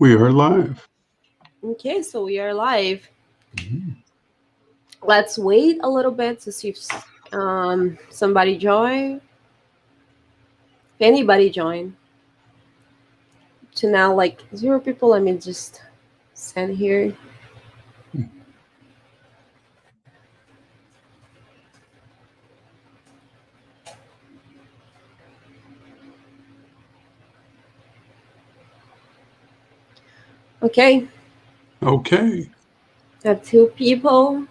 We are live. Okay, so we are live. Mhm. Let's wait a little bit to see if somebody join. If anybody join. To now, like 0 people. Let me just send here. Okay, Okay. I have 2 people.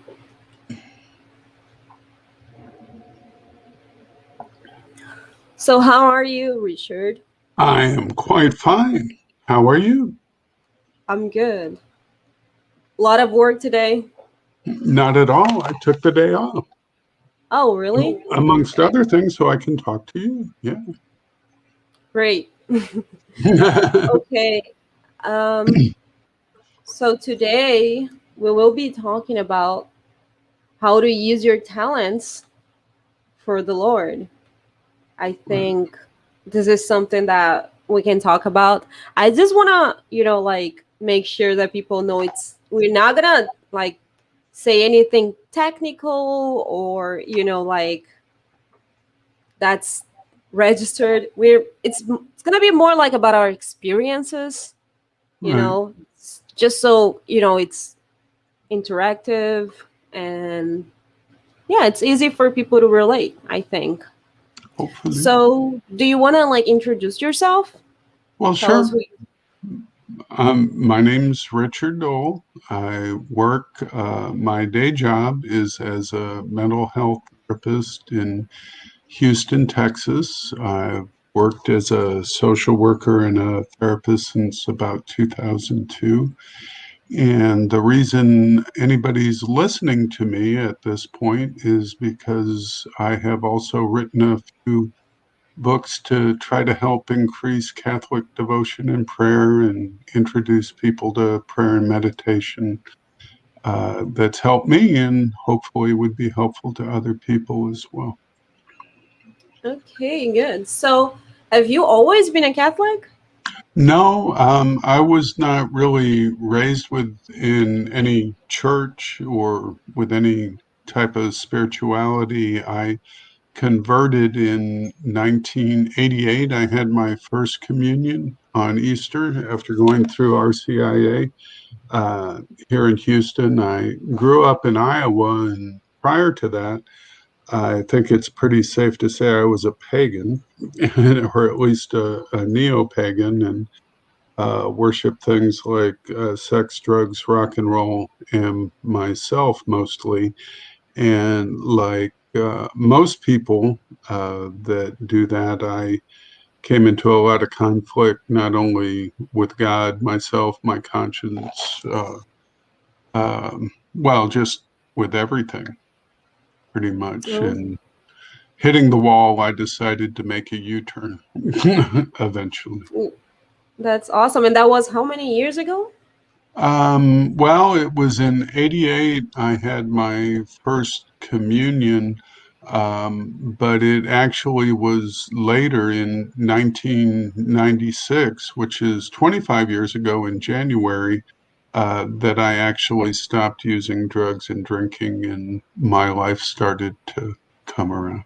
So how are you, Richard? I am quite fine. How are you? I'm good. A lot of work today. Not at all. I took the day off, Oh, really? amongst Okay, other things, so I can talk to you. Yeah. great. Okay. Um, so today we will be talking about how to use your talents for the Lord. I think this is something that we can talk about. I just want to, like make sure that people know we're not going to like say anything technical or, like that's registered. It's going to be more like about our experiences, Right. just so, it's interactive and yeah, it's easy for people to relate, I think. Hopefully. So, do you want to like introduce yourself? Well, Tell us sure. who. My name's Richard Dole. I work, my day job is as a mental health therapist in Houston, Texas. I've worked as a social worker and a therapist since about 2002. And the reason anybody's listening to me at this point is because I have also written a few books to try to help increase Catholic devotion and prayer and introduce people to prayer and meditation. That's helped me and hopefully would be helpful to other people as well. Okay, good. So, have you always been a Catholic? No, I was not really raised in any church or with any type of spirituality. I converted in 1988. I had my first communion on Easter after going through RCIA here in Houston. I grew up in Iowa, and prior to that, I think it's pretty safe to say I was a pagan, or at least a neo-pagan, and worship things like sex, drugs, rock and roll, and myself mostly. And like most people that do that, I came into a lot of conflict, not only with God, myself, my conscience, well, just with everything, pretty much. Oh, And hitting the wall, I decided to make a U-turn eventually. that's awesome. And that was how many years ago? Well, it was in 88. I had my first communion, but it actually was later in 1996, which is 25 years ago in January, that I actually stopped using drugs and drinking, and my life started to come around.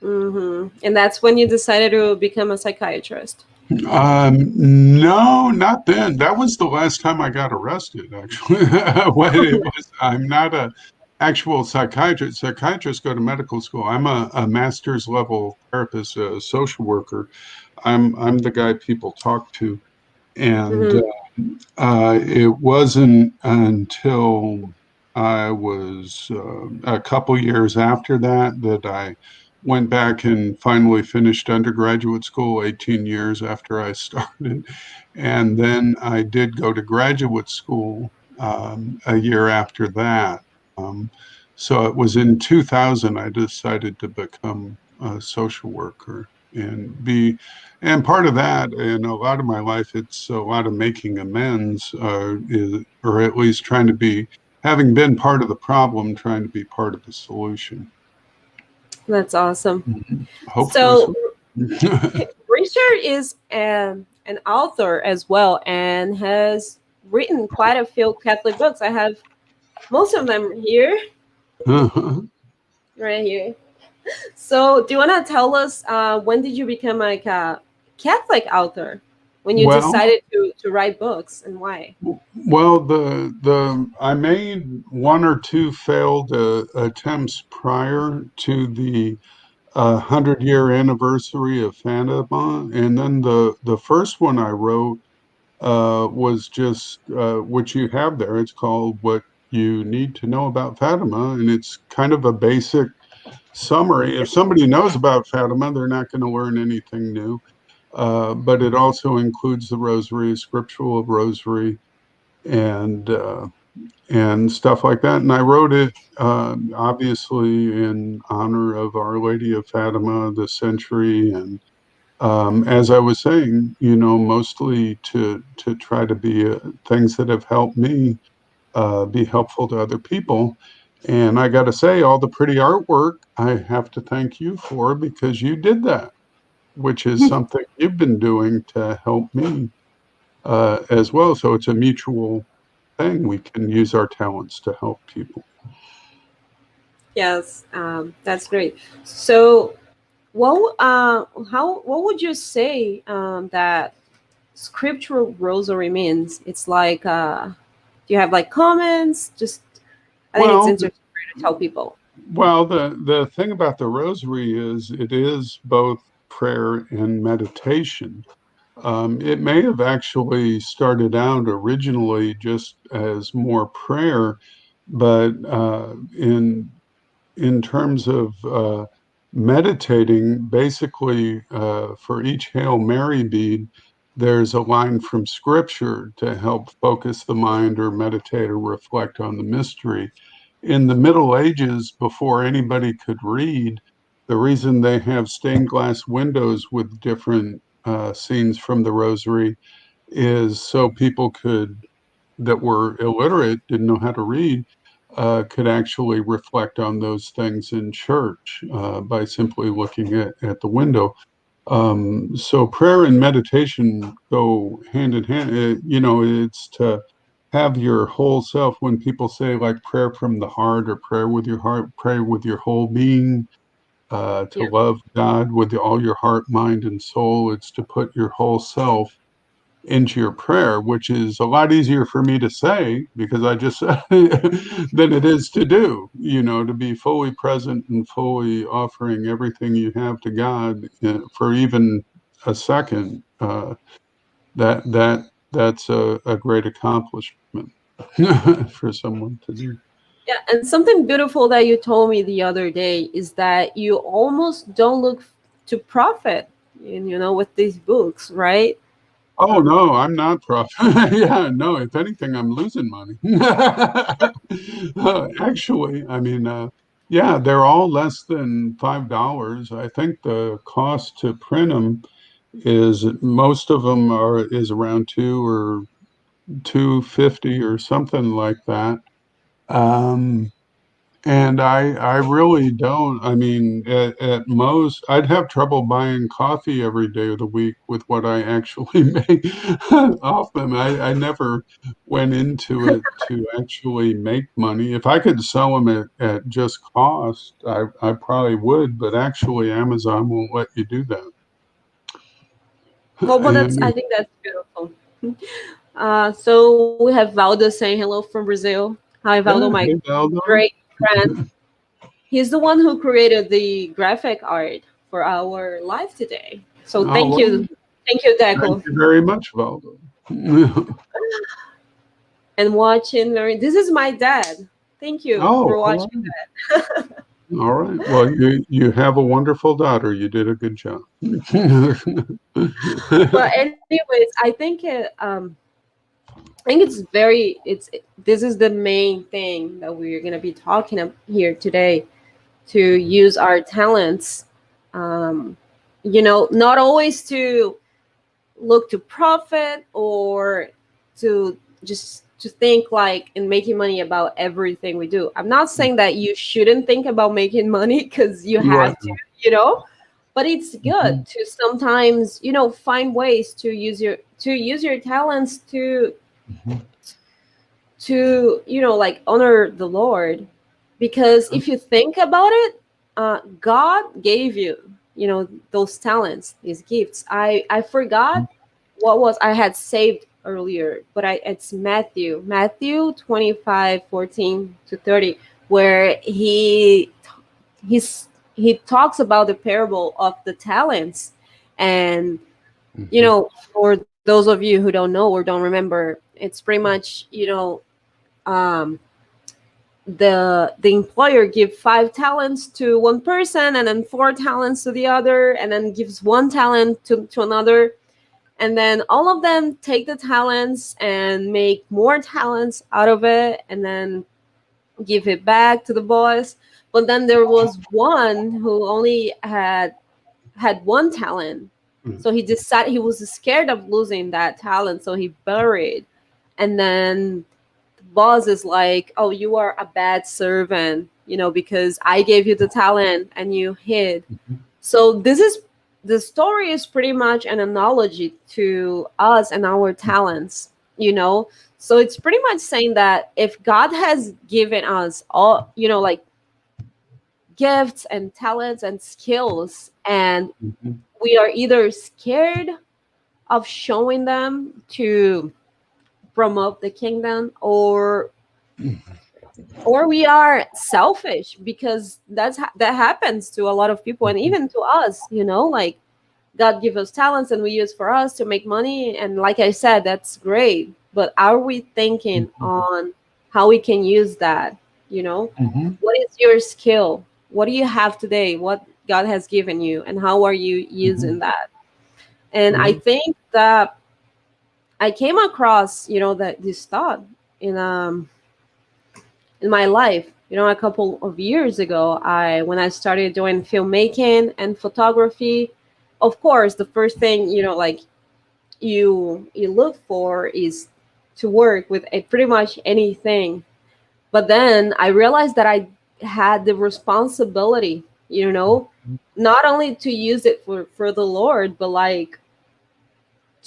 And that's when you decided to become a psychiatrist. No, not then. That was the last time I got arrested, actually. I'm not a actual psychiatrist. Psychiatrists go to medical school. I'm a master's level therapist, a social worker. I'm the guy people talk to. And hmm it wasn't until I was a couple years after that I went back and finally finished undergraduate school 18 years after I started. And then I did go to graduate school a year after that. Um, so it was in 2000 I decided to become a social worker and part of that, in a lot of my life, it's a lot of making amends, or at least trying to be, having been part of the problem, trying to be part of the solution. That's awesome. Mhm. Hopefully So, so. Richard is an author as well, and has written quite a few Catholic books. I have most of them here, right here. So, do you want to tell us when did you become like a Catholic author? When you Well, decided to write books, and why? well, the I made one or two failed attempts prior to the 100-year anniversary of Fatima, and then the first one I wrote was just what you have there. It's called "What You Need to Know About Fatima," and it's kind of a basic summary. If somebody knows about Fatima, they're not going to learn anything new. But it also includes the Rosary, Scriptural Rosary, and uh, and stuff like that. And I wrote it obviously in honor of Our Lady of Fatima, the century, and as I was saying, mostly to try to be things that have helped me be helpful to other people. And I got to say, all the pretty artwork I have to thank you for because you did that, which is something you've been doing to help me as well. So it's a mutual thing. We can use our talents to help people. Yes, that's great. So, what would you say that Scriptural Rosary means? It's like, do you have like comments? Just, I think it's Well, interesting for you to tell people. well, the thing about the rosary is it is both prayer and meditation. It may have actually started out originally just as more prayer, but in terms of meditating, basically for each Hail Mary bead, there's a line from Scripture to help focus the mind or meditate or reflect on the mystery. In the Middle Ages, before anybody could read, the reason they have stained glass windows with different scenes from the Rosary is so people that were illiterate, didn't know how to read, could actually reflect on those things in church by simply looking at the window. So prayer and meditation go hand in hand. It's to have your whole self. When people say like prayer from the heart or prayer with your heart, pray with your whole being, to Yeah. love God with all your heart, mind, and soul. It's to put your whole self into your prayer, which is a lot easier for me to say because I just said than it is to do, to be fully present and fully offering everything you have to God for even a second. That's a great accomplishment for someone to do. Yeah, and something beautiful that you told me the other day is that you almost don't look to profit, with these books, right? Oh no, I'm not profit. Yeah, no. If anything, I'm losing money. Actually, I mean, yeah, they're all less than $5. I think the cost to print them is most of them is around 2 or 250 or something like that. Um, and I really don't. I mean, at most, I'd have trouble buying coffee every day of the week with what I actually make off them. I never went into it to actually make money. If I could sell them at just cost, I probably would, but actually Amazon won't let you do that. Well, but I And think that's beautiful. So we have Valdo saying hello from Brazil. Hi, Valdo, yeah, my hey, Valdo. great friend. He's the one who created the graphic art for our live today. So Oh, well, thank you, thank Deco, you very much, Valdo. and watching. This is my dad. Thank you Oh, for all watching right. that. All right. Well, you have a wonderful daughter. You did a good job. But anyways, I think it's very it's this is the main thing that we're gonna be talking here today, to use our talents. Um, not always to look to profit or to just to think like in making money about everything we do. I'm not saying that you shouldn't think about making money because you Right. have to, you know, But it's good Mhm. to sometimes, find ways to use your talents Mhm. to like honor the Lord. Because if you think about it, God gave you those talents, these gifts. I forgot what was I had saved earlier, but it's Matthew 25:14-30, where he talks about the parable of the talents. And Mhm. for those of you who don't know or don't remember, it's pretty much, um the employer give 5 talents to one person, and then 4 talents to the other, and then gives 1 talent to another. And then all of them take the talents and make more talents out of it, and then give it back to the boss. But then there was one who only had 1 talent. Mhm. So he was scared of losing that talent, so he buried. And then the boss is like, "Oh, you are a bad servant, because I gave you the talent and you hid." Mhm. So the story is pretty much an analogy to us and our talents. So it's pretty much saying that if God has given us all, like gifts and talents and skills, and Mhm. we are either scared of showing them to promote the kingdom, or we are selfish, because that happens to a lot of people, and Mhm. even to us. Like, God give us talents and we use for us to make money, and like I said, that's great, but are we thinking Mhm. on how we can use that? Mhm. What is your skill? What do you have today? What God has given you, and how are you using Mhm. that? And I Right. think that I came across, that this thought in in my life. A couple of years ago, I when I started doing filmmaking and photography. Of course, the first thing, like you look for is to work with pretty much anything. But then I realized that I had the responsibility, not only to use it for the Lord, but like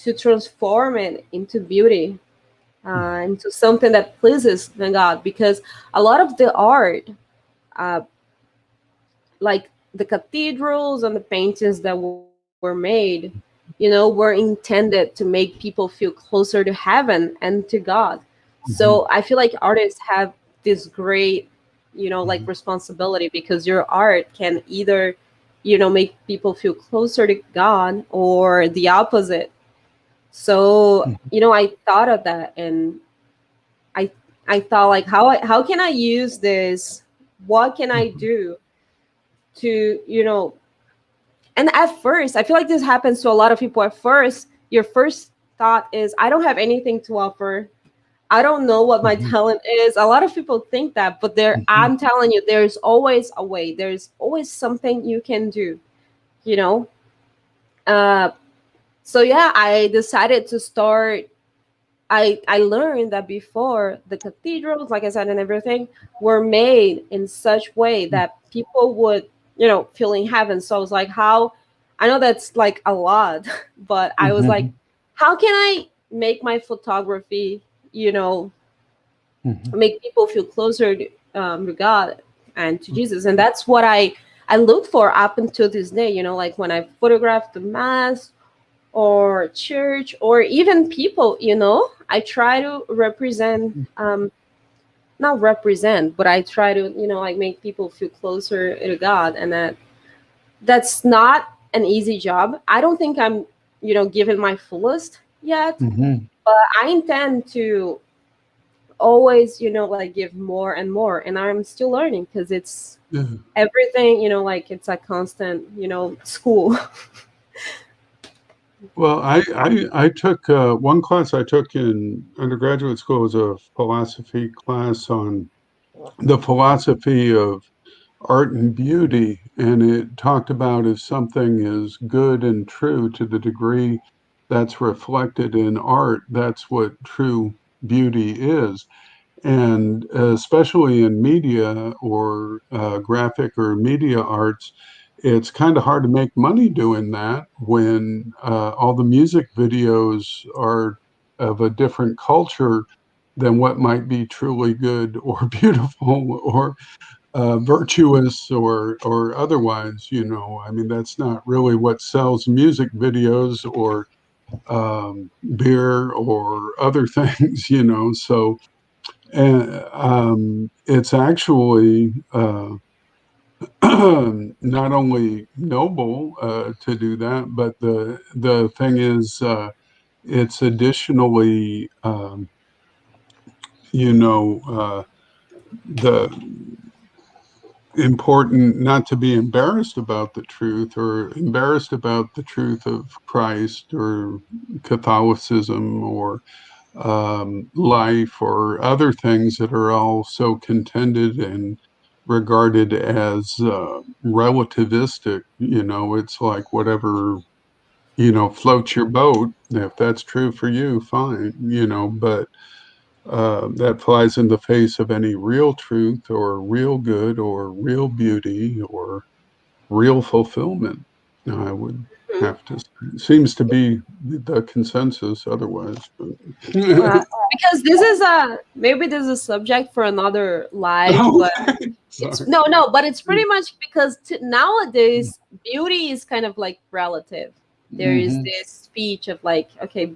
to transform it into beauty, into something that pleases the God. Because a lot of the art, uh, like the cathedrals and the paintings that were made, were intended to make people feel closer to heaven and to God. So Mhm. I feel like artists have this great, like Mhm. responsibility, because your art can either, make people feel closer to God or the opposite. So, Mhm. I thought of that, and I I thought, like, how can I use this? What can I Mhm. do to, and at first, I feel like this happens to a lot of people. At first, your first thought is, I don't have anything to offer. I don't know what my Mhm. talent is. A lot of people think that, but Mhm. I'm telling you, there's always a way. There's always something you can do, you know? Uh, so yeah, I decided to start. I learned that before, the cathedrals, like I said, and everything, were made in such way that people would, feel in heaven. So I was like, how? I know that's like a lot, but I was like, Mhm. how can I make my photography, you know, Mhm. make people feel closer to God and to Jesus? And that's what I look for up until this day. Like when I photograph the mass or church or even people, I try to represent, not represent, but I try to, like make people feel closer to God. And that's not an easy job. I don't think I'm, giving my fullest yet, Mhm. but I intend to always, like give more and more. And I'm still learning, because it's Yeah. everything, like it's a constant, school. Well, I took one class I took in undergraduate school was a philosophy class on the philosophy of art and beauty, and it talked about if something is good and true to the degree that's reflected in art, that's what true beauty is. And especially in media or graphic or media arts, it's kind of hard to make money doing that when all the music videos are of a different culture than what might be truly good or beautiful or virtuous or otherwise. I mean, that's not really what sells music videos or beer or other things. So it's actually not only noble to do that, but the thing is, it's additionally, the important not to be embarrassed about the truth or embarrassed about the truth of Christ or Catholicism or life or other things that are all so contended and regarded as relativistic. It's like whatever, floats your boat. If that's true for you, fine, but that flies in the face of any real truth or real good or real beauty or real fulfillment. I would Mhm. have to seems to be the consensus otherwise. Well, because this is a maybe this is a subject for another live, Oh, but it's sorry. no, but it's pretty much because nowadays beauty is kind of like relative. There is Hmm. this speech of like, okay,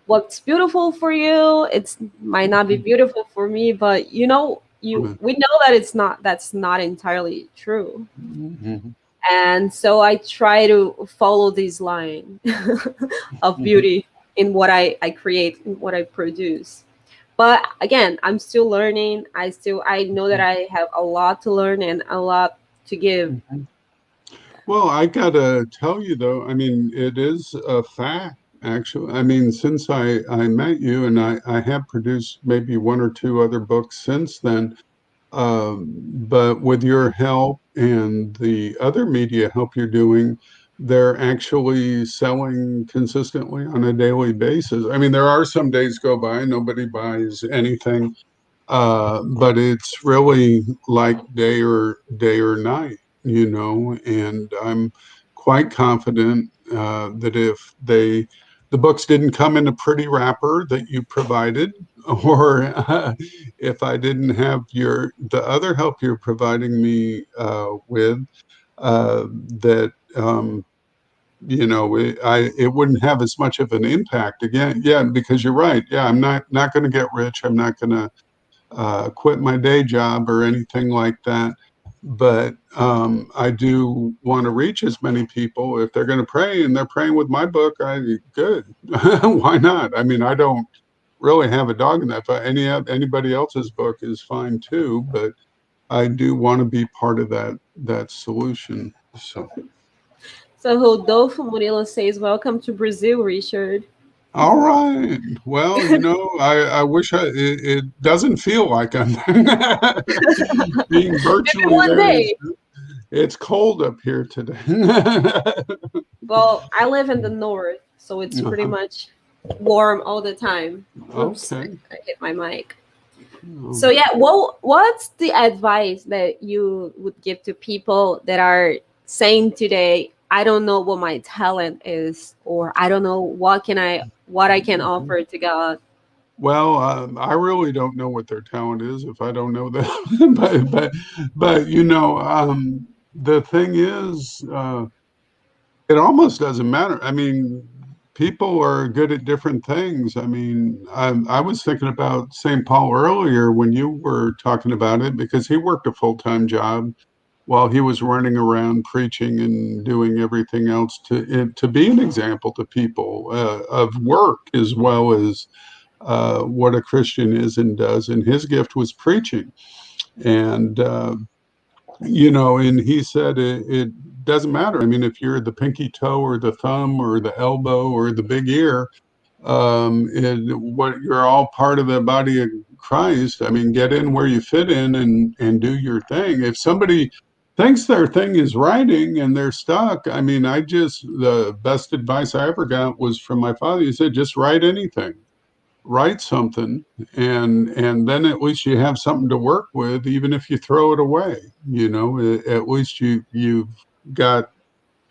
what's beautiful for you, it's might not be beautiful for me, but we know that that's not entirely true. Hmm. And so I try to follow this line of beauty in what I create, in what I produce. But again, I'm still learning. I know that I have a lot to learn and a lot to give. Well, I gotta tell you though, I mean, it is a fact, actually. I mean, since I met you and I have produced maybe one or two other books since then, but with your help and the other media help you're doing, they're actually selling consistently on a daily basis. I mean, there are some days go by, nobody buys anything, but it's really like day or night, and I'm quite confident that if the books didn't come in a pretty wrapper that you provided, or if I didn't have the other help you're providing me with, that it wouldn't have as much of an impact. Again, yeah, because you're right. Yeah, I'm not going to get rich. I'm not going to quit my day job or anything like that. But I do want to reach as many people. If they're going to pray and they're praying with my book, good. Why not? I mean, I don't really have a dog in that. But anybody else's book is fine too. But I do want to be part of that solution. So, So Rodolfo Murilo says, "Welcome to Brazil, Richard." all right. Well, I wish it doesn't feel like I'm being Maybe virtually one there. day. It's cold up here today. Well, I live in the north, so it's pretty Uh-huh. much warm all the time. Oops, Okay. I hit my mic. So Um, yeah, what's the advice that you would give to people that are saying today, I don't know what my talent is, or I don't know what I can offer to God? well, I really don't know what their talent is if I don't know that. but the thing is, it almost doesn't matter. I mean, people are good at different things. I mean, I was thinking about St. Paul earlier when you were talking about it because he worked a full-time job while he was running around preaching and doing everything else to be an example to people of work as well as what a Christian is and does. And his gift was preaching. And and he said it doesn't matter. I mean, if you're the pinky toe or the thumb or the elbow or the big ear, what you're all part of the body of Christ. I mean, get in where you fit in and do your thing. If somebody thinks their thing is writing and they're stuck, I mean, the best advice I ever got was from my father. He said, just write anything. write something, and then at least you have something to work with, even if you throw it away. At least you've got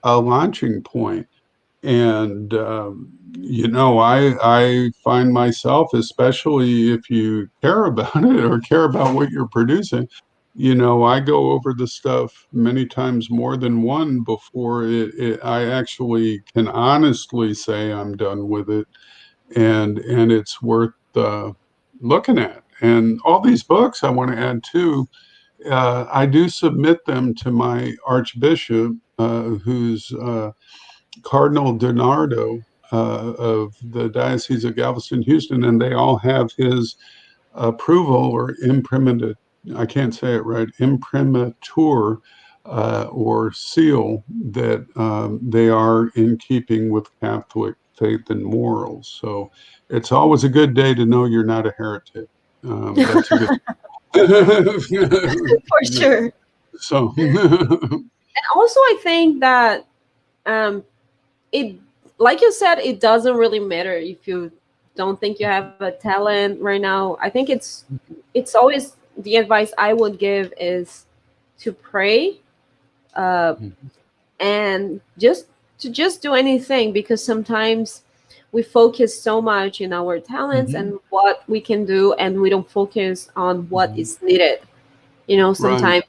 a launching point. And I find myself, especially if you care about it or care about what you're producing, I go over the stuff many times more than one before I actually can honestly say I'm done with it, and it's worth looking at. And all these books, I want to add too, I do submit them to my Archbishop, who's Cardinal Donardo of the Diocese of Galveston, Houston, and they all have his approval or imprimatur. I can't say it right, imprimatur, or seal that they are in keeping with Catholic faith and morals. So it's always a good day to know you're not a heretic. That's a good. For sure. So. And also, I think that um, it, like you said, it doesn't really matter if you don't think you have a talent right now. I think it's always the advice I would give is to pray, uh, and just do anything, because sometimes we focus so much in our talents Mhm. and what we can do, and we don't focus on what Mhm. is needed. You know, Right.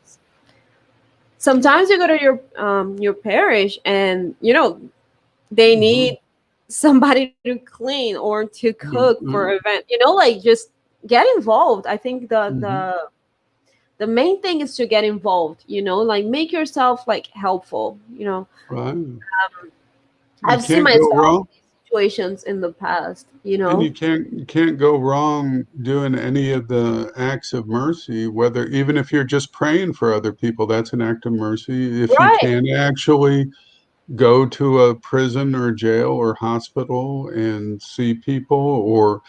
sometimes you go to your parish, and they Mhm. need somebody to clean or to cook for Mhm. an event. Like, just get involved. I think the Mhm. the the main thing is to get involved. Like, make yourself like helpful. Right. You I've seen can't go myself wrong, in these situations in the past. and you can't go wrong doing any of the acts of mercy, whether even if you're just praying for other people, that's an act of mercy. If you Right. can actually go to a prison or jail or hospital and see people, or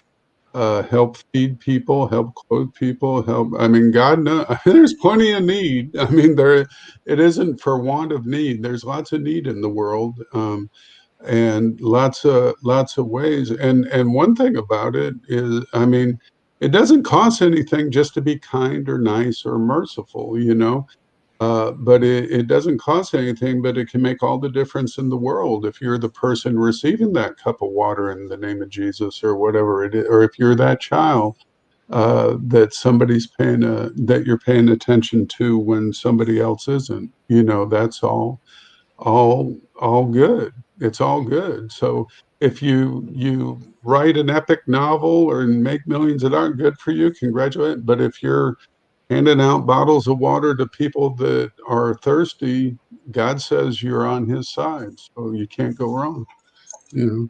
help feed people, help clothe people, help. I mean, God knows there's plenty of need. I mean, it isn't for want of need. There's lots of need in the world. And lots of ways. And one thing about it is, I mean, it doesn't cost anything just to be kind or nice or merciful, but it doesn't cost anything, but it can make all the difference in the world if you're the person receiving that cup of water in the name of Jesus or whatever it is, or if you're that child that you're paying attention to when somebody else isn't. That's all good. It's all good. So if you write an epic novel or make millions of dollars, good for you, congratulate. But if you're handing out bottles of water to people that are thirsty, God says you're on his side, so you can't go wrong. And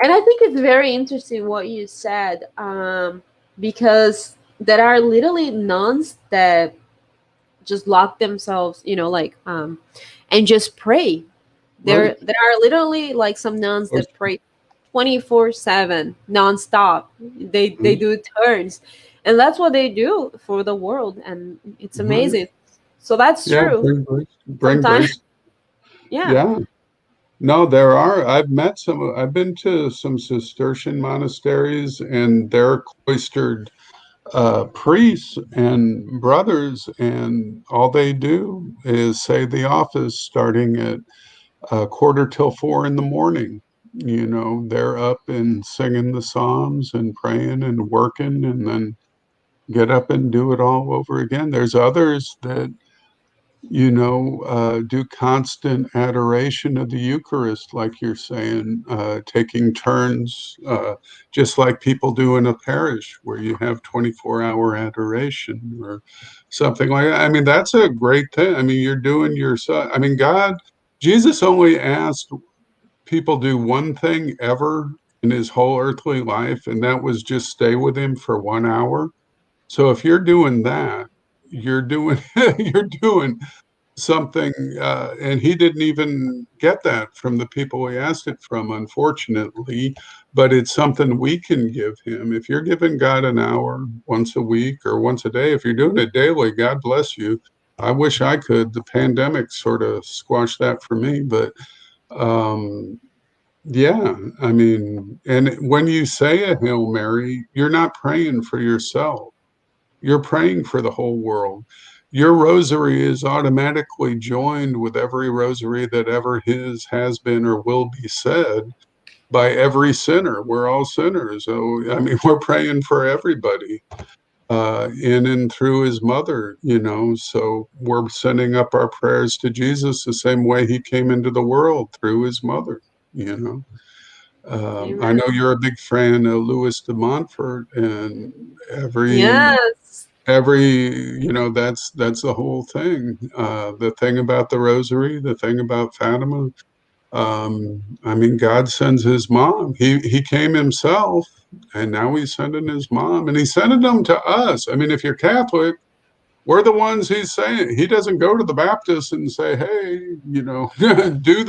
I think it's very interesting what you said, because there are literally nuns that just lock themselves, like, and just pray. There Right. there are literally like some nuns that pray 24/7 nonstop. They do turns, and that's what they do for the world, and it's Right. amazing. So that's Yeah, true. bring grace. Bring Sometimes, grace. yeah. Yeah. No, there are. I've been to some Cistercian monasteries, and they're cloistered priests and brothers, and all they do is say the office starting at a quarter till 4 in the morning. They're up and singing the Psalms and praying and working, and then get up and do it all over again. There's others that do constant adoration of the Eucharist, like you're saying, taking turns, just like people do in a parish where you have 24-hour adoration or something like that. I mean, that's a great thing. I mean, you're doing yourself. I mean, Jesus only asked people do one thing ever in his whole earthly life, and that was just stay with him for 1 hour. So if you're doing that, you're doing you're doing something, and he didn't even get that from the people he asked it from, unfortunately. But it's something we can give him. If you're giving God an hour once a week or once a day, if you're doing it daily, God bless you. I wish I could. The pandemic sort of squashed that for me, but um, Yeah, I mean, and when you say a Hail Mary, you're not praying for yourself. You're praying for the whole world. Your rosary is automatically joined with every rosary that ever has been, or will be said by every sinner. We're all sinners. So, I mean, we're praying for everybody, in and through his mother, so we're sending up our prayers to Jesus the same way he came into the world, through his mother, you know. I Amen. know you're a big fan of Louis de Montfort, and Yes. that's the whole thing. The thing about the rosary, the thing about Fatima. I mean, God sends his mom. He came himself, and now he's sending his mom, and he's sending them to us. I mean, if you're Catholic, we're the ones he's saying. He doesn't go to the Baptists and say, hey, do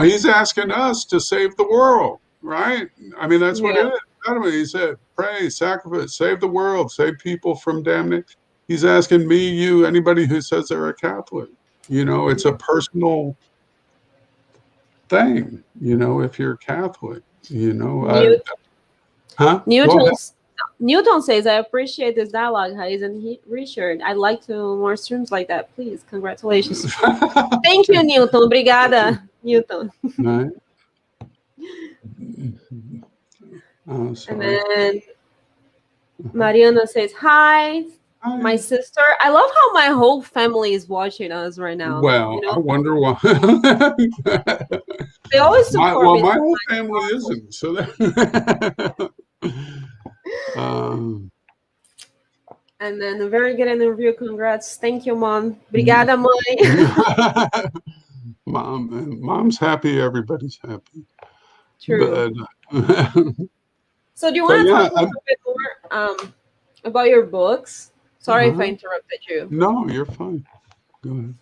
he's asking us to save the world, right? I mean, that's what Yeah. it is. He said, pray, sacrifice, save the world, save people from damnation. He's asking me, you, anybody who says they're a Catholic. It's a personal thing, if you're Catholic, Newton, huh? Go ahead. Newton's, Newton says, I appreciate this dialogue, Hayes and Richard. I'd like to more streams like that, please. Congratulations. Thank you, Newton. Obrigada, Newton. Right. And Sorry. then Mariana says, hi, my Hi. sister. I love how my whole family is watching us right now. Well, I wonder why. They always my support well, me. my whole family isn't. So that. um, And then a very good interview. Congrats. Thank you, Mom. Obrigada, mãe. Mom's happy. Everybody's happy. True. But So do you but want to yeah. talk a little bit more about your books? Sorry if I interrupted you. No, you're fine. Go ahead.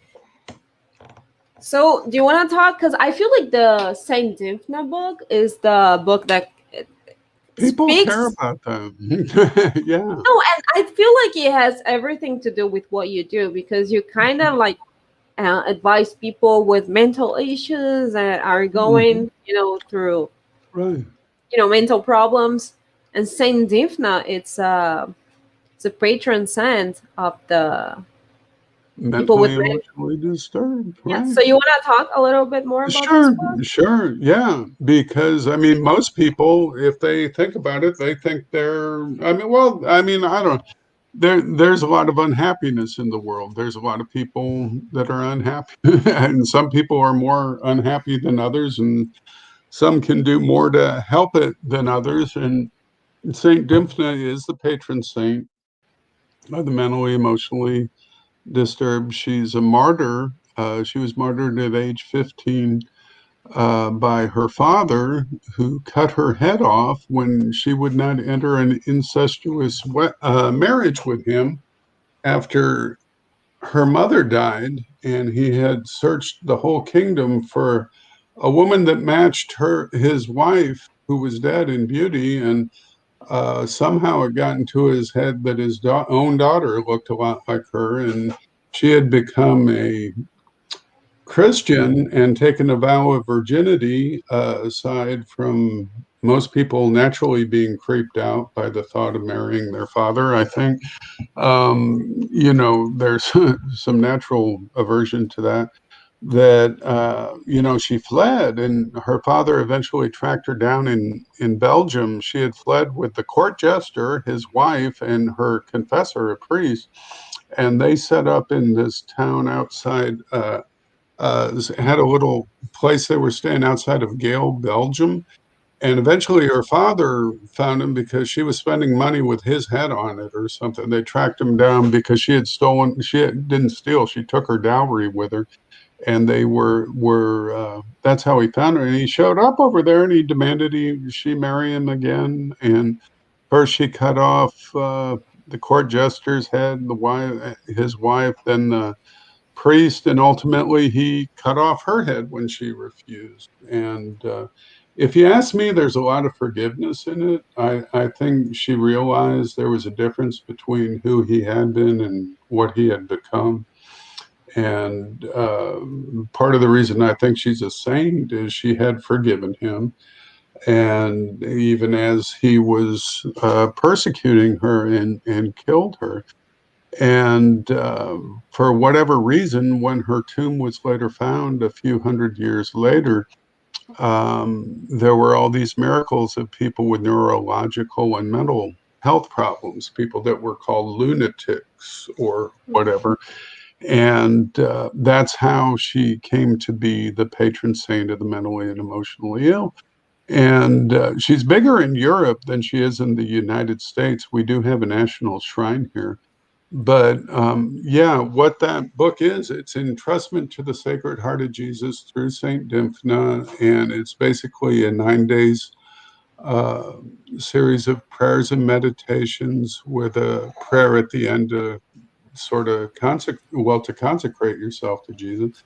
So do you want to talk? Because I feel like the Saint Dymphna book is the book that People speaks. care about that. Yeah. No, and I feel like it has everything to do with what you do, because you kind of like advise people with mental issues that are going, through, Right. mental problems. And Saint Dymphna, it's a patron saint of the people with Mentally, emotionally disturbed. yeah. Right. So you want to talk a little bit more about this Sure, book? sure, yeah. Because I mean, most people, if they think about it, they think they're. I don't. There's a lot of unhappiness in the world. There's a lot of people that are unhappy, and some people are more unhappy than others, and some can do more to help it than others. And Saint Dymphna is the patron saint of the mentally, emotionally disturbed. She's a martyr. She was martyred at age 15 by her father, who cut her head off when she would not enter an incestuous marriage with him after her mother died, and he had searched the whole kingdom for a woman that matched his wife, who was dead, in beauty, and somehow it got into his head that his own daughter looked a lot like her, and she had become a Christian and taken a vow of virginity, aside from most people naturally being creeped out by the thought of marrying their father. I think, there's some natural aversion to that. She fled, and her father eventually tracked her down in Belgium. She had fled with the court jester, his wife, and her confessor, a priest, and they set up in this town outside. Had a little place they were staying outside of Gale, Belgium. And eventually her father found him because she was spending money with his head on it or something. They tracked him down because didn't steal, she took her dowry with her. And they that's how he found her. And he showed up over there and he demanded she marry him again. And first she cut off the court jester's head, his wife, then the priest, and ultimately he cut off her head when she refused. And if you ask me, there's a lot of forgiveness in it. I think she realized there was a difference between who he had been and what he had become. And part of the reason I think she's a saint is she had forgiven him. And even as he was persecuting her and killed her. And for whatever reason, when her tomb was later found a few hundred years later, there were all these miracles of people with neurological and mental health problems, people that were called lunatics or whatever. And that's how she came to be the patron saint of the mentally and emotionally ill. And she's bigger in Europe than she is in the United States. We do have a national shrine here. But yeah, what that book is, it's Entrustment to the Sacred Heart of Jesus through St. Dymphna. And it's basically a 9 days uh, series of prayers and meditations with a prayer at the end to sort of to consecrate yourself to Jesus.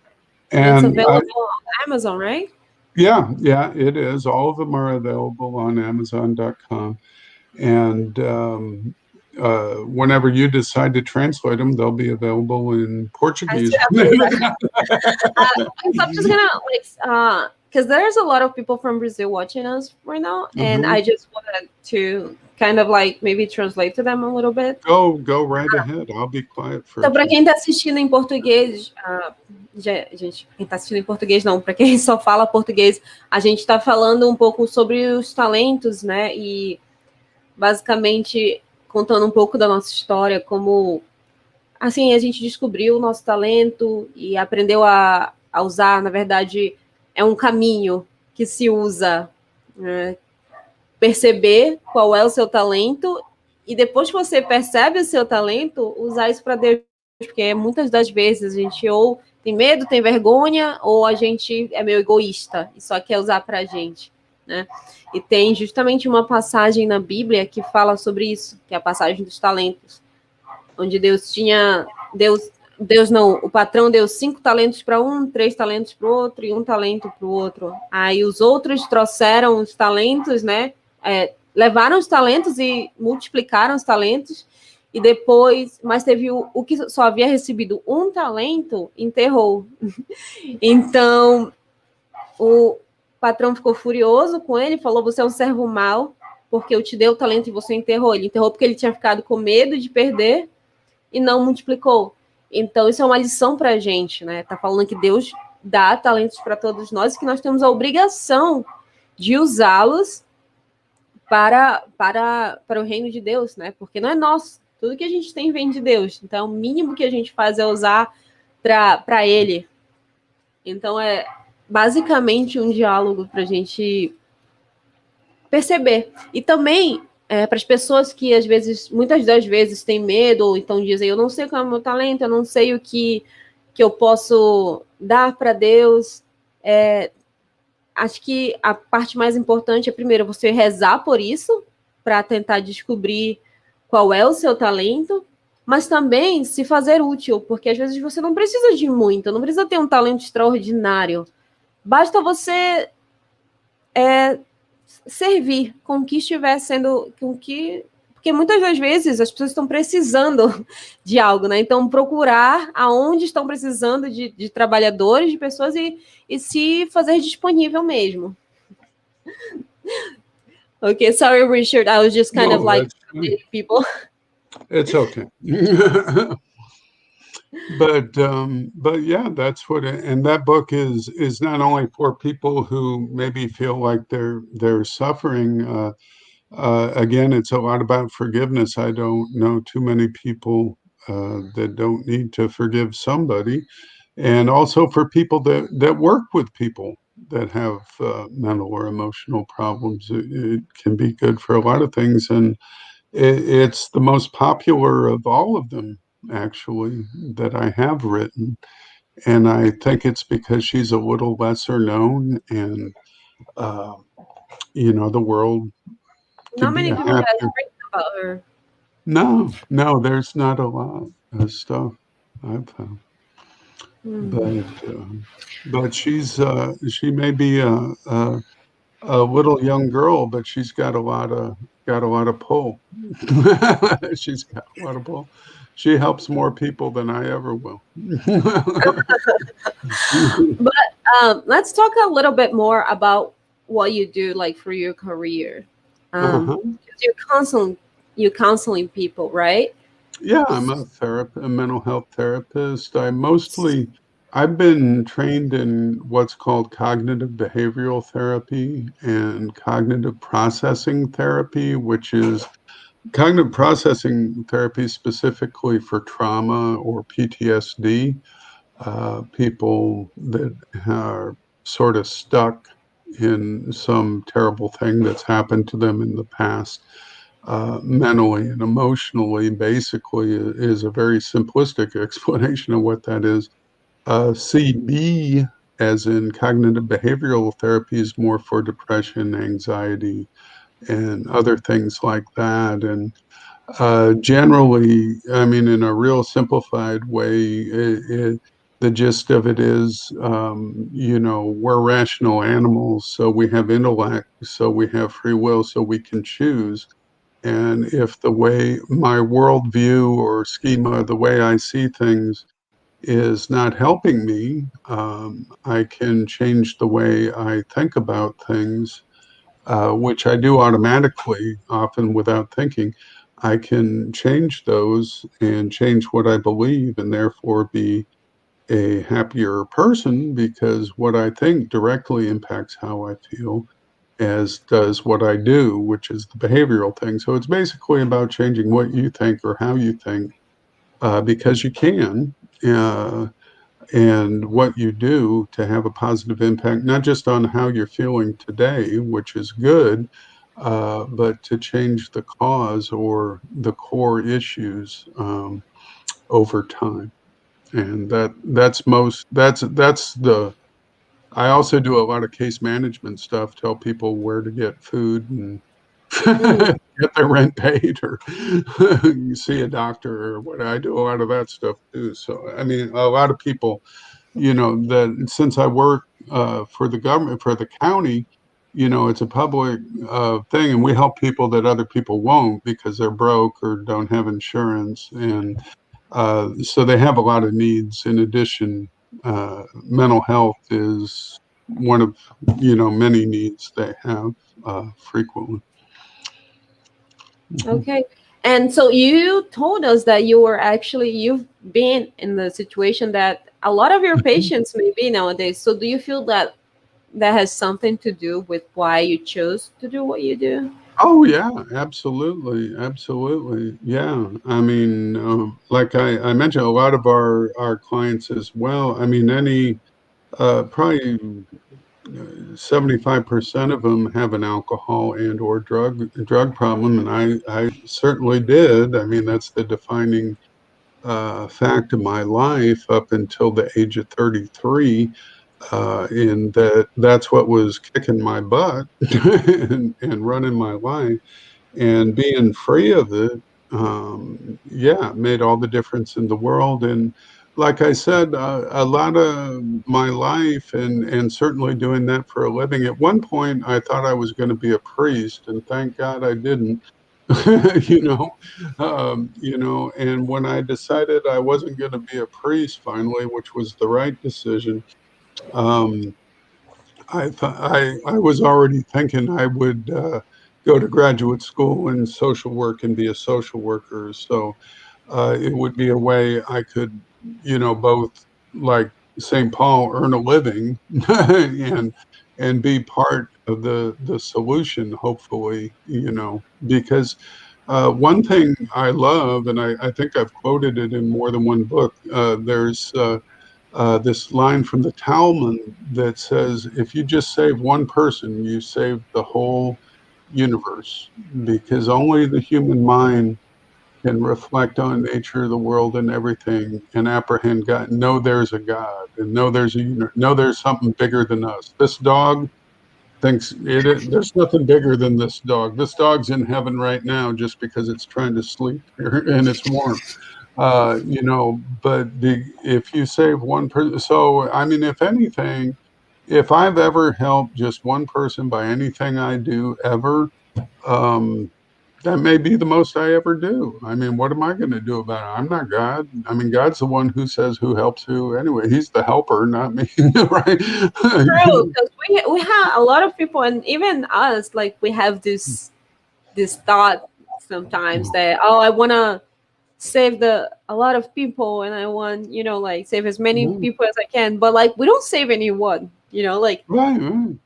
And it's And available on Amazon, right? yeah, it is. All of them are available on Amazon.com. And whenever you decide to translate them, they'll be available in I Portuguese. still have to do that. I'm just gonna because there's a lot of people from Brazil watching us right now, and Mhm. I just wanted to kind of like maybe translate to them a little bit. Go right ahead. I'll be quiet for a Então, para few. quem está assistindo em português, gente, quem está assistindo em português não, para quem só fala português, a gente está falando um pouco sobre os talentos, né? E basicamente contando um pouco da nossa história, como assim a gente descobriu o nosso talento e aprendeu a usar. Na verdade, é um caminho que se usa, né? Perceber qual é o seu talento e depois que você percebe o seu talento, usar isso para Deus, porque muitas das vezes a gente ou tem medo, tem vergonha, ou a gente é meio egoísta e só quer usar para a gente, né? E tem justamente uma passagem na Bíblia que fala sobre isso, que é a passagem dos talentos, onde Deus não, o patrão deu 5 talentos para um, 3 talentos para o outro e 1 talento para o outro. Aí os outros trouxeram os talentos, né? Levaram os talentos e multiplicaram os talentos. E depois, mas teve o que só havia recebido 1 talento, enterrou. Então, o patrão ficou furioso com ele, falou: você é um servo mau, porque eu te dei o talento e você enterrou. Ele enterrou porque ele tinha ficado com medo de perder e não multiplicou. Então, isso é uma lição para a gente, né? Tá falando que Deus dá talentos para todos nós e que nós temos a obrigação de usá-los para o reino de Deus, né? Porque não é nosso. Tudo que a gente tem vem de Deus. Então, o mínimo que a gente faz é usar para Ele. Então, é basicamente um diálogo para a gente perceber. E também para as pessoas que às vezes, muitas das vezes, têm medo, ou então dizem: eu não sei qual é o meu talento, eu não sei o que eu posso dar para Deus. Acho que a parte mais importante é, primeiro, você rezar por isso, para tentar descobrir qual é o seu talento, mas também se fazer útil, porque às vezes você não precisa de muito, não precisa ter um talento extraordinário. Basta você servir com o que estiver sendo, porque muitas das vezes as pessoas estão precisando de algo, né? Então, procurar aonde estão precisando de trabalhadores, de pessoas e se fazer disponível mesmo. Okay, sorry, Richard. I was just kind of like people. It's okay. But yeah, that's what and that book is not only for people who maybe feel like they're suffering. Again, it's a lot about forgiveness. I don't know too many people that don't need to forgive somebody, and also for people that work with people that have mental or emotional problems. It can be good for a lot of things, and it's the most popular of all of them, actually, that I have written. And I think it's because she's a little lesser known, and uh, the world Not could be many a people have happier. written about her. No, there's not a lot of stuff I've found. But she may be a little young girl, but she's got a lot of pull. She's got a lot of pull. she helps more people than I ever will. But let's talk a little bit more about what you do, like for your career. Uh-huh. 'Cause you're counseling people, right? Yeah, I'm a mental health therapist. I've been trained in what's called cognitive behavioral therapy and cognitive processing therapy, which is cognitive processing therapy specifically for trauma or PTSD, people that are sort of stuck in some terrible thing that's happened to them in the past, mentally and emotionally, basically, is a very simplistic explanation of what that is. CB, as in cognitive behavioral therapy, is more for depression, anxiety, and other things like that. And generally, I mean, in a real simplified way, the gist of it is, we're rational animals, so we have intellect, so we have free will, so we can choose. And if the way my worldview or schema, the way I see things, is not helping me, I can change the way I think about things, which I do automatically, often without thinking. I can change those and change what I believe, and therefore be a happier person because what I think directly impacts how I feel, as does what I do, which is the behavioral thing. So it's basically about changing what you think or how you think, because you can. Uh, and what you do to have a positive impact, not just on how you're feeling today, which is good, but to change the cause or the core issues, over time. And that's the I also do a lot of case management stuff, tell people where to get food and Mm, get their rent paid or you see a doctor or what. I do a lot of that stuff too. So I mean, a lot of people, that since I work, for the government, for the county, it's a public, thing, and we help people that other people won't because they're broke or don't have insurance, and so they have a lot of needs. In addition, mental health is one of many needs they have, frequently. Mhm. okay. And so you told us that you've been in the situation that a lot of your patients may be nowadays. So do you feel that that has something to do with why you chose to do what you do? Oh yeah, absolutely, absolutely. Yeah, I mean, like I mentioned, a lot of our clients as well. I mean, probably 75% of them have an alcohol and or drug problem, and I certainly did. I mean, that's the defining, fact of my life up until the age of 33. In that's what was kicking my butt and running my life, and being free of it, yeah, made all the difference in the world. And like I said, a lot of my life, and certainly doing that for a living. At one point, I thought I was going to be a priest, and thank God I didn't. you know, and when I decided I wasn't going to be a priest finally, which was the right decision, um, I was already thinking I would, go to graduate school in social work and be a social worker. So it would be a way I could, both like St. Paul, earn a living and be part of the solution, hopefully, because one thing I love, and I think I've quoted it in more than one book. There's this line from the Talmud that says, if you just save one person, you save the whole universe, because only the human mind can reflect on nature, the world, and everything, and apprehend God, know there's a God, and know there's something bigger than us. This dog thinks there's nothing bigger than this dog. This dog's in heaven right now just because it's trying to sleep here and it's warm. But if you save one person, so I mean, if anything, if I've ever helped just one person by anything I do ever, um, that may be the most I ever do. I mean, what am I going to do about it? I'm not God. I mean, God's the one who says who helps who. Anyway, he's the helper, not me, right? True, because we have a lot of people, and even us, like we have this thought sometimes that, oh, I want to save a lot of people, and I want, like, save as many Yeah, people as I can, but like we don't save anyone, like right, right.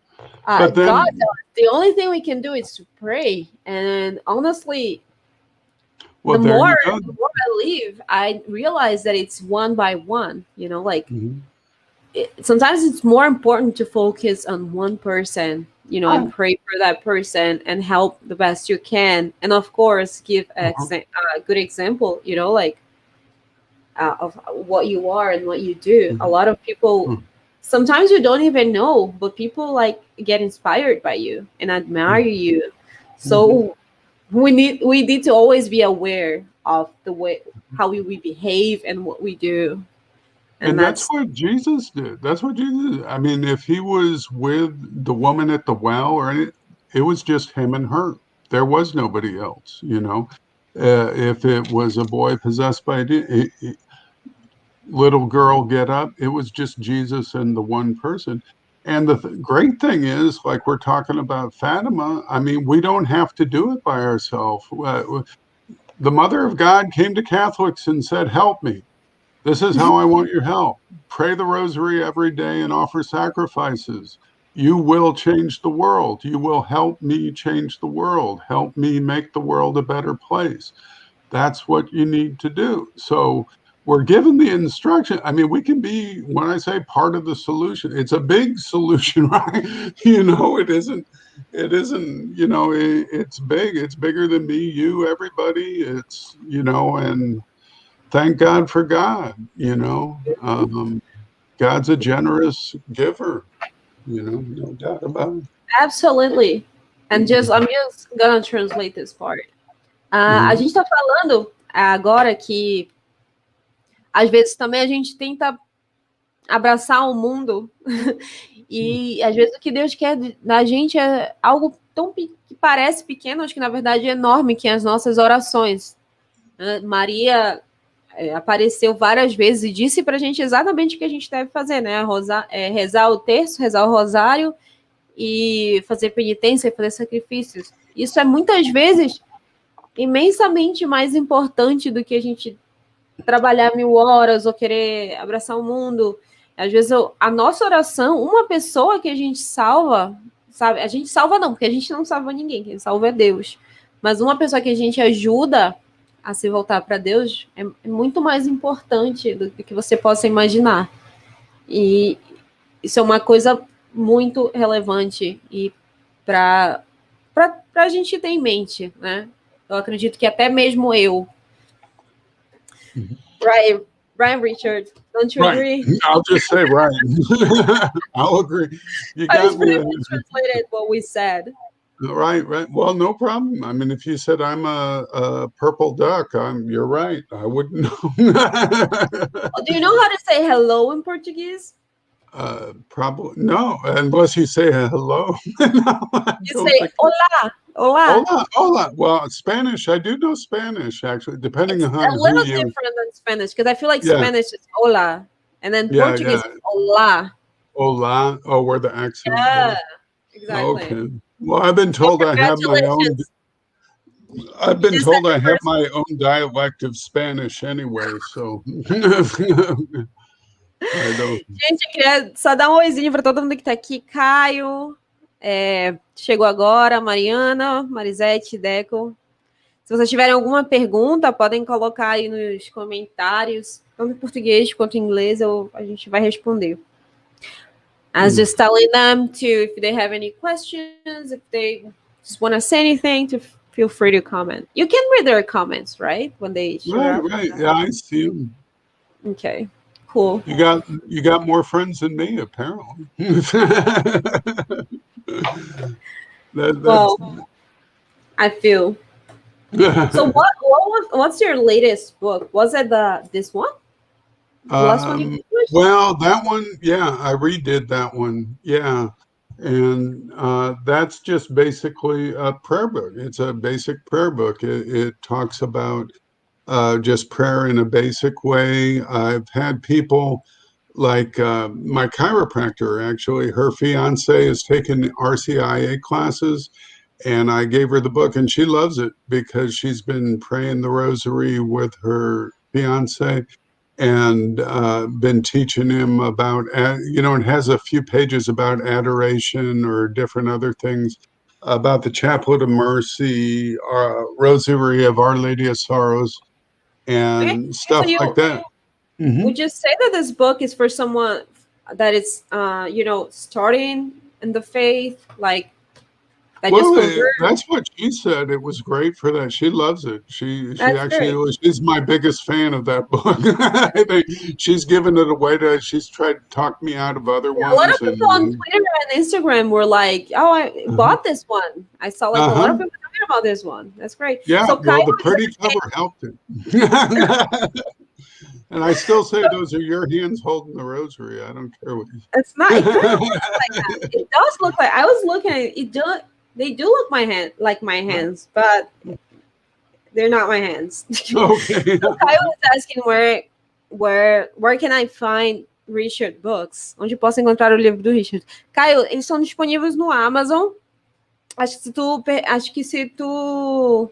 But God then, does. The only thing we can do is to pray. And honestly, well, the there more you go. the more I live, I realize that it's one by one, like Mhm. sometimes it's more important to focus on one person, and Right. pray for that person and help the best you can, and of course give Uh-huh. a good example, like of what you are and what you do. A Mhm. lot of people, sometimes you don't even know, but people like get inspired by you and admire Mhm. you. Mhm. So we need to always be aware of the way how we behave and what we do, and And that's that's what Jesus did. That's what Jesus did. I mean, if he was with the woman at the well, or it was just him and her. There was nobody else, you know. If it was a boy possessed by little girl get up, it was just Jesus and the one person. And the great thing is, like we're talking about Fatima, I mean, we don't have to do it by ourselves. The Mother of God came to Catholics and said, "Help me. This is how I want your help. Pray the rosary every day and offer sacrifices. You will change the world. You will help me change the world. Help me make the world a better place. That's what you need to do." So we're given the instruction. I mean, we can be, when I say part of the solution, it's a big solution, right? It isn't, it's big. It's bigger than me, you, everybody. And thank God for God, God's a generous giver, no doubt about it. absolutely. And just I'm just gonna translate this part. A Mhm, gente está falando agora que às vezes também a gente tenta abraçar o mundo e às vezes o que Deus quer da gente é algo tão que parece pequeno, acho que na verdade é enorme, que é as nossas orações. Maria apareceu várias vezes e disse para a gente exatamente o que a gente deve fazer, né? Rezar o terço, rezar o rosário e fazer penitência e fazer sacrifícios. Isso é muitas vezes imensamente mais importante do que a gente trabalhar 1.000 horas ou querer abraçar o mundo. Às vezes a nossa oração, uma pessoa que a gente salva, sabe? A gente salva não, porque a gente não salva ninguém, quem salva é Deus. Mas uma pessoa que a gente ajuda a se voltar para Deus é muito mais importante do que você possa imaginar. E isso é uma coisa muito relevante e para a gente ter em mente, né? Eu acredito que até mesmo eu, mhm. Brian Richard, don't you Right. agree? I'll just say right. I'll agree. You But it's got me pretty there. much translated what we said. Right, right. Well, no problem. I mean, if you said I'm a purple duck, you're right. I wouldn't know. Do you know how to say hello in Portuguese? Probably no, unless you say hello. No, I You don't say think. hola, hola. Hola, hola. Well, Spanish, I do know Spanish actually, depending It's on a who little you. different than Spanish because I feel like Yeah, Spanish is hola, and then yeah, Portuguese yeah. is hola. Hola. Oh, where the accent Yeah, goes. exactly. Okay. Well, I've been Well, told I have my own. congratulations. I've You been just said told I your have first. my own dialect of Spanish anyway, so I don't. Gente, eu queria só dar um oizinho para todo mundo que está aqui. Caio, chegou agora, Mariana, Marisete, Deco. Se vocês tiverem alguma pergunta, podem colocar aí nos comentários, tanto em português quanto em inglês, a gente vai responder. I was just telling them to, if they have any questions, if they just want to say anything, to feel free to comment. You can read their comments, right? When they show Right, up. right. Yeah, I see 'em. Okay, cool. You got more friends than me, apparently. That's Well, I feel. So what's your latest book? Was it this one? The last one you um published? well, that one, yeah, I redid that one. Yeah. And that's just basically a prayer book. It's a basic prayer book. It talks about just prayer in a basic way. I've had people like my chiropractor, actually, her fiance has taken RCIA classes, and I gave her the book, and she loves it because she's been praying the rosary with her fiance and been teaching him about, it has a few pages about adoration or different other things about the Chaplet of Mercy, Rosary of Our Lady of Sorrows, Okay, and so stuff like that. would you say that this book is for someone that is, starting in the faith, like that just Well, convert? that's what she said. It was great for that. She loves it. She That's great. actually she's my biggest fan of that book. I think she's given it away she's tried to talk me out of other Yeah, a lot ones of people on and Twitter and Instagram were like, "Oh, I uh-huh. bought this one." I saw like a lot of Uh-huh. people talking about this one. That's great. Yeah, So well, Kyle the is pretty asking, cover helped it. And I still say those are your hands holding the rosary. I don't care what you it's not. It kind of looks like that. It does look like. I was looking at it. It do. They do look like my hands, but they're not my hands. Okay. So Kyle was asking where can I find Richard books? Onde posso encontrar o livro do Richard? Caio, eles são disponíveis no Amazon. Acho que se tu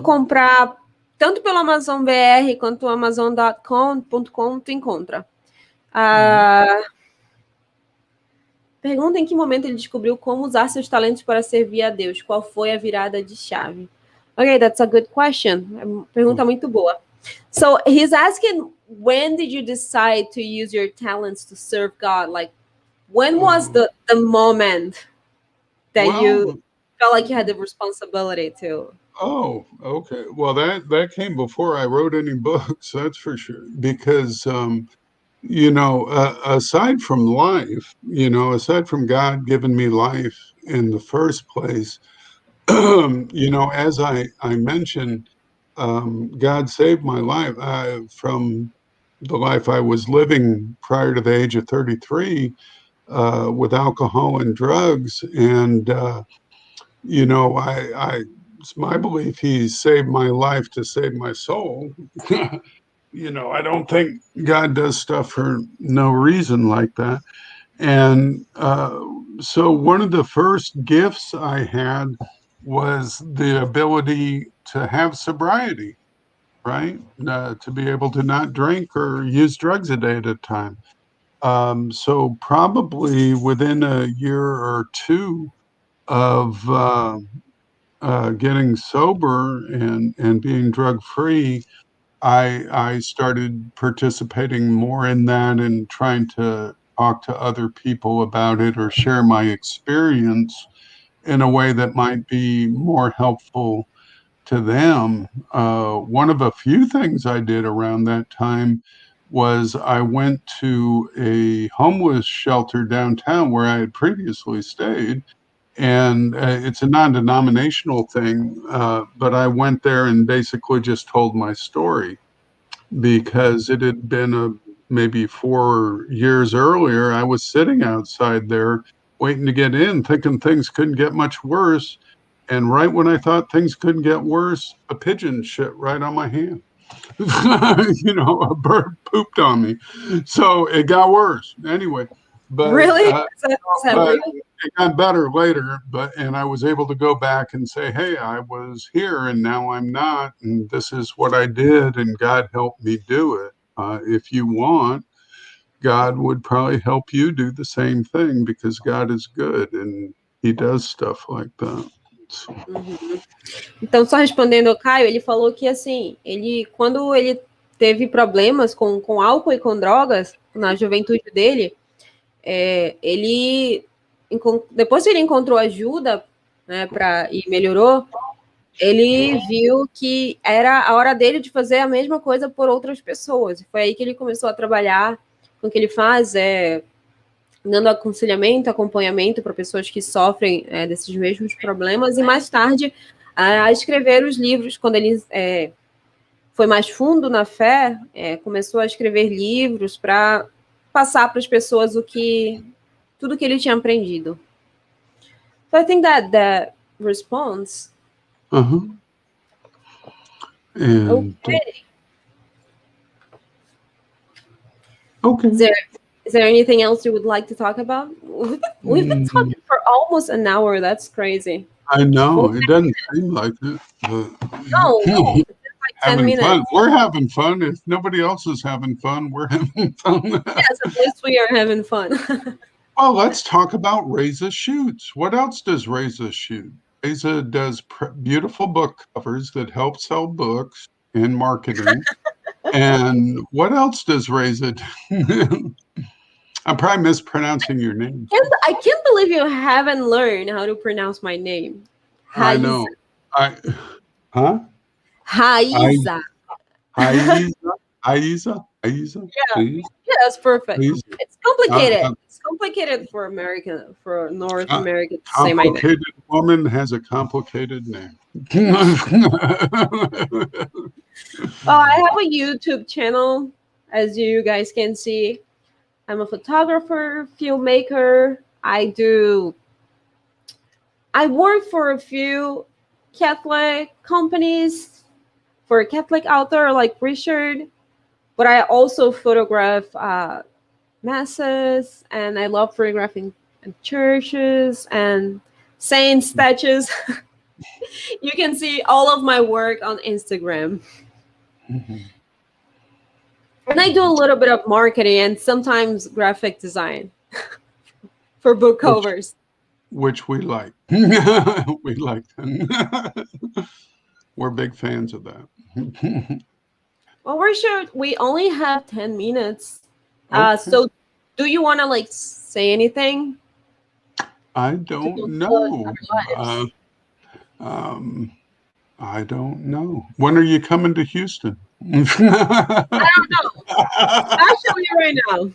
comprar tanto pelo Amazon BR quanto amazon.com.com, tu encontra. Pergunta em que momento ele descobriu como usar seus talentos para servir a Deus. Qual foi a virada de chave? Okay, that's a good question. Pergunta muito boa. So he's asking, when did you decide to use your talents to serve God? Like, when was the moment that you felt like you had the responsibility to? Oh, okay. Well, that came before I wrote any books, that's for sure. Because aside from life, aside from God giving me life in the first place, as I mentioned, God saved my life from the life I was living prior to the age of 33 with alcohol and drugs. And, it's my belief he saved my life to save my soul. I don't think God does stuff for no reason like that. And so one of the first gifts I had was the ability to have sobriety, right? To be able to not drink or use drugs a day at a time. So probably within a year or two of getting sober and being drug free, I started participating more in that and trying to talk to other people about it or share my experience in a way that might be more helpful to them. One of a few things I did around that time was I went to a homeless shelter downtown where I had previously stayed. And it's a non-denominational thing, but I went there and basically just told my story because it had been maybe 4 years earlier. I was sitting outside there waiting to get in, thinking things couldn't get much worse. And right when I thought things couldn't get worse, a pigeon shit right on my hand. A bird pooped on me. So it got worse anyway. But Really? Is that but real? it got better later. And I was able to go back and say, hey, I was here and now I'm not. And this is what I did. And God helped me do it. If you want, God would probably help you do the same thing because God is good and he does stuff like that. So, Então, só respondendo ao Caio, ele falou que, assim, quando ele teve problemas com álcool e com drogas na juventude dele, depois que ele encontrou ajuda, né, e melhorou, ele viu que era a hora dele de fazer a mesma coisa por outras pessoas. Foi aí que ele começou a trabalhar com o que ele faz, dando aconselhamento, acompanhamento para pessoas que sofrem desses mesmos problemas, e mais tarde a escrever os livros. Quando ele foi mais fundo na fé, começou a escrever livros para passar para as pessoas o que tudo que ele tinha aprendido. So I think that response. Uh-huh. And Okay. okay. Is there anything else you would like to talk about? We've been Mm, talking for almost an hour. That's crazy. I Well, know it doesn't seem like it, but no, it's just like 10 having fun. minutes. We're having fun. If nobody else is having fun, we're having fun. Yes, at least we are having fun. Well, let's talk about Reza shoots. What else does Reza shoot? Reza does beautiful book covers that help sell books and marketing. And what else does Reza do? I'm probably mispronouncing your name. I can't believe you haven't learned how to pronounce my name. I Raiza. know. I huh? I Raiza. Aiza Aiza Yeah, Aiza yeah, that's perfect. Aiza. It's complicated. Uh, It's complicated for North uh, America to say my name. complicated woman has a complicated name. Well, I have a YouTube channel, as you guys can see. I'm a photographer, filmmaker. I work for a few Catholic companies for a Catholic author like Richard, but I also photograph masses, and I love photographing churches and saint statues. You can see all of my work on Instagram. And I do a little bit of marketing and sometimes graphic design for book covers. Which we like. We like them. We're big fans of that. Well, we're sure we only have 10 minutes. Okay. So do you want to like say anything? I To don't conclude know. our lives? Um, I don't know. When are you coming to Houston? I don't know. Actually, right now.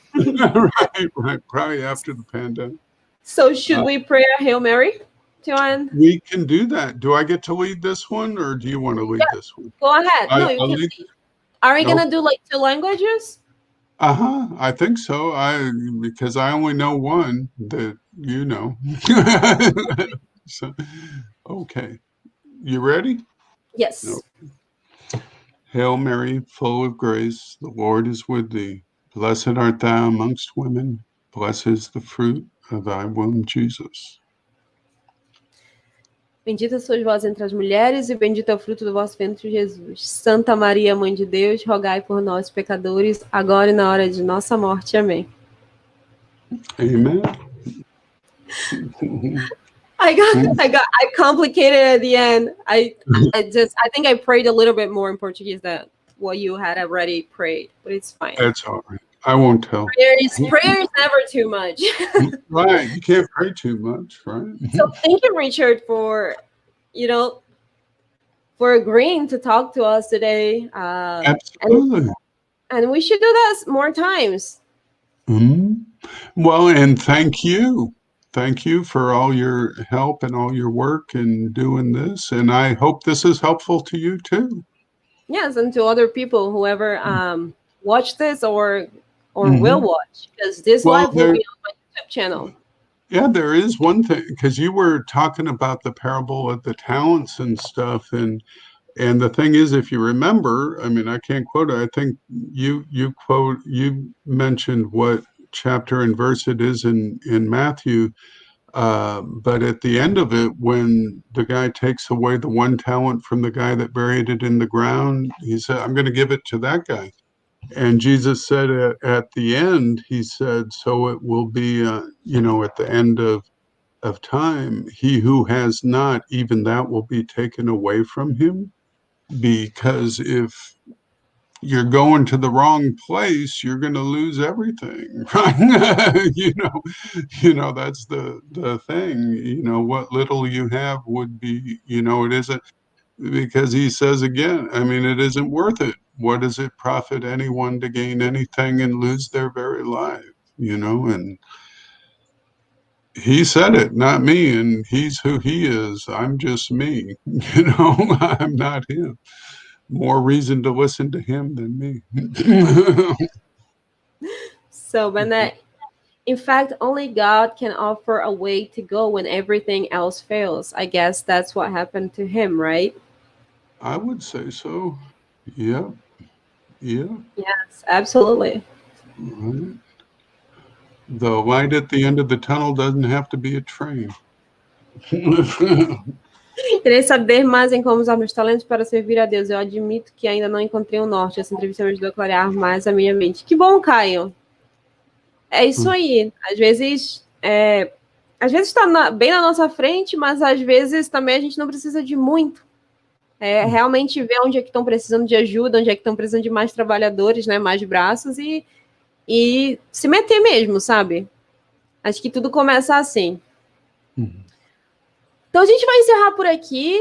Right. Probably after the pandemic. So should we pray a Hail Mary to end? We can do that. Do I get to lead this one, or do you want to lead this one? Go ahead. No, you I'll can. lead. Are we Nope. gonna do like 2 languages? I think so. Because I only know one that you know. So, okay. You ready? Yes. No. Hail Mary, full of grace, the Lord is with thee. Blessed art thou amongst women. Blessed is the fruit of thy womb, Jesus. Bendita sois vós entre as mulheres, e bendito é o fruto do vosso ventre, Jesus. Santa Maria, Mãe de Deus, rogai por nós, pecadores, agora e na hora de nossa morte. Amém. Amen. I complicated at the end. I think I prayed a little bit more in Portuguese than what you had already prayed, but it's fine. That's all right. I won't tell. Prayer is never too much. Right. You can't pray too much, right? So thank you, Richard, for agreeing to talk to us today. Absolutely. And we should do this more times. Mm-hmm. Well, and thank you. Thank you for all your help and all your work in doing this. And I hope this is helpful to you too. Yes, and to other people, whoever watch this or will watch, because this live will be on my YouTube channel. Yeah, there is one thing, because you were talking about the parable of the talents and stuff, and the thing is, if you remember, I mean, I can't quote it. I think you mentioned what chapter and verse it is in Matthew, but at the end of it, when the guy takes away the one talent from the guy that buried it in the ground, he said, "I'm going to give it to that guy." And Jesus said at the end, he said, "So it will be, at the end of time, he who has not, even that will be taken away from him." Because if you're going to the wrong place, you're going to lose everything, right? That's the thing. What little you have would be, it isn't, because he says again, I mean, it isn't worth it. What does it profit anyone to gain anything and lose their very life? And he said it, not me, and he's who he is. I'm just me. I'm not him. More reason to listen to him than me. So, Bennett, In fact, only God can offer a way to go when everything else fails. I guess that's what happened to him, right? I would say so. Yeah, yeah, Yes, absolutely. right. The light at the end of the tunnel doesn't have to be a train. Querer saber mais em como usar meus talentos para servir a Deus. Eu admito que ainda não encontrei o norte. Essa entrevista me ajudou a clarear mais a minha mente. Que bom, Caio. É isso aí. Às vezes está bem na nossa frente, mas às vezes também a gente não precisa de muito. É realmente ver onde é que estão precisando de ajuda, onde é que estão precisando de mais trabalhadores, né, mais braços e se meter mesmo, sabe? Acho que tudo começa assim. Então a gente vai encerrar por aqui.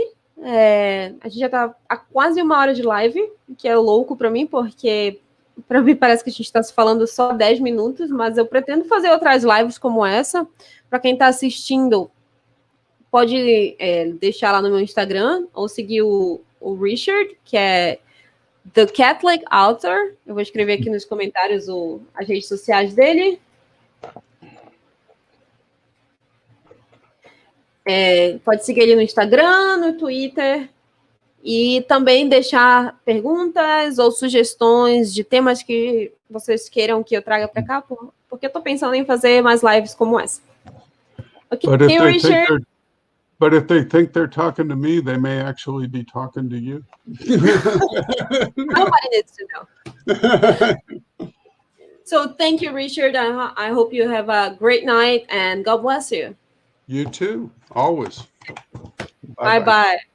A gente já está há quase 1 hora de live, que é louco para mim, porque para mim parece que a gente está se falando só 10 minutos, mas eu pretendo fazer outras lives como essa. Para quem está assistindo, pode deixar lá no meu Instagram ou seguir o Richard, que é The Catholic Author. Eu vou escrever aqui nos comentários as redes sociais dele. Pode seguir ele no Instagram, no Twitter. E também deixar perguntas ou sugestões de temas que vocês queiram que eu traga para cá, porque eu estou pensando em fazer mais lives como essa. Ok, Richard? But if they think they're talking to me, they may actually be talking to you. Nobody needs to know. So thank you, Richard. I hope you have a great night and God bless you. You too, always. Bye-bye.